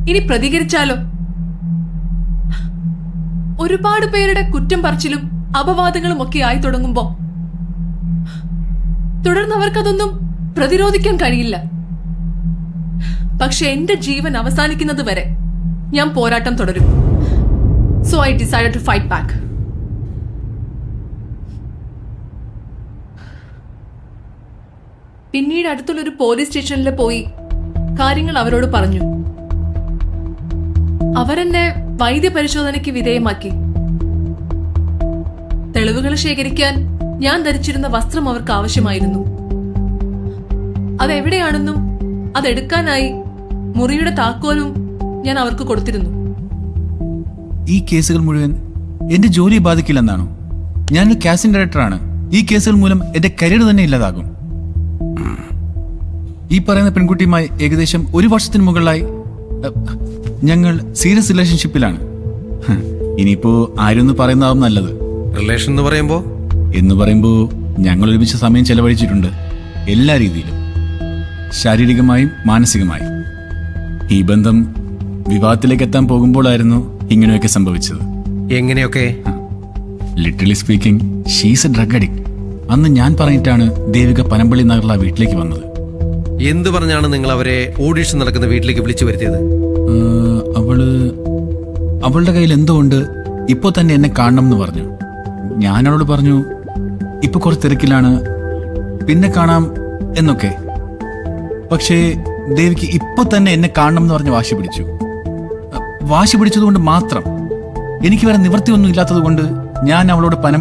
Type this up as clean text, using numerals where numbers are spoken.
ഇനി പ്രതികരിച്ചാലോ? ഒരുപാട് പേരുടെ കുറ്റം പറച്ചിലും അപവാദങ്ങളും ഒക്കെ ആയി തുടങ്ങുമ്പോ തുടർന്ന് അവർക്കതൊന്നും പ്രതിരോധിക്കാൻ കഴിയില്ല. പക്ഷെ എന്റെ ജീവൻ അവസാനിക്കുന്നത് വരെ ഞാൻ പോരാട്ടം തുടരും. So I decided to fight back. പിന്നീട് അടുത്തുള്ളൊരു പോലീസ് സ്റ്റേഷനിൽ പോയി കാര്യങ്ങൾ അവരോട് പറഞ്ഞു. അവരെന്നെ വൈദ്യപരിശോധനയ്ക്ക് വിധേയമാക്കി. തെളിവുകൾ ശേഖരിക്കാൻ ഞാൻ ധരിച്ചിരുന്ന വസ്ത്രം അവർക്ക് ആവശ്യമായിരുന്നു. അതെവിടെയാണെന്നും അതെടുക്കാനായി മുറിയുടെ താക്കോലും ഞാൻ അവർക്ക് കൊടുത്തിരുന്നു. ഈ കേസുകൾ മുഴുവൻ എന്റെ ജോലിയെ ബാധിക്കില്ലെന്നാണോ? ഞാനൊരു കാസ്റ്റിംഗ് ഡയറക്ടറാണ്. ഈ കേസുകൾ മൂലം എന്റെ കരിയർ തന്നെ ഇല്ലാതാകും. ഈ പറയുന്ന പെൺകുട്ടിയുമായി ഏകദേശം 1 വർഷത്തിന് മുകളിലായി ഞങ്ങൾ സീരിയസ് റിലേഷൻഷിപ്പിലാണ്. ഇനിയിപ്പോ ആരൊന്ന് പറയുന്നതാവും നല്ലത്. റിലേഷൻ എന്ന് പറയുമ്പോ ഞങ്ങൾ ഒരുമിച്ച് സമയം ചെലവഴിച്ചിട്ടുണ്ട്, എല്ലാ രീതിയിലും, ശാരീരികമായും മാനസികമായും. ഈ ബന്ധം വിവാഹത്തിലേക്ക് എത്താൻ പോകുമ്പോഴായിരുന്നു ഇങ്ങനെയൊക്കെ സംഭവിച്ചത്. എങ്ങനെയൊക്കെ? Literally speaking, she's A drug addict. അന്ന് ഞാൻ പറഞ്ഞിട്ടാണ് ദേവിക പനമ്പള്ളി നഗറിൽ ആ വീട്ടിലേക്ക് വന്നത്. എന്ത് പറഞ്ഞാണ് നിങ്ങൾ അവരെ ഓഡീഷൻ നടക്കുന്ന വീട്ടിലേക്ക് വിളിച്ചു വരുത്തിയത്? അവളുടെ കയ്യിൽ എന്തോ ഉണ്ട്, ഇപ്പോ തന്നെ എന്നെ കാണണം എന്ന് പറഞ്ഞു. ഞാൻ അവളോട് പറഞ്ഞു ഇപ്പൊ കുറച്ച് തിരക്കിലാണ്, പിന്നെ കാണാം എന്നൊക്കെ. പക്ഷേ ദേവിക്ക് ഇപ്പൊ തന്നെ എന്നെ കാണണം എന്ന് പറഞ്ഞ് വാശി പിടിച്ചതുകൊണ്ട് മാത്രം, എനിക്ക് വേറെ നിവൃത്തിയൊന്നും ഇല്ലാത്തത് കൊണ്ട് ഞാൻ അവളോട് പനമ്പള്ളി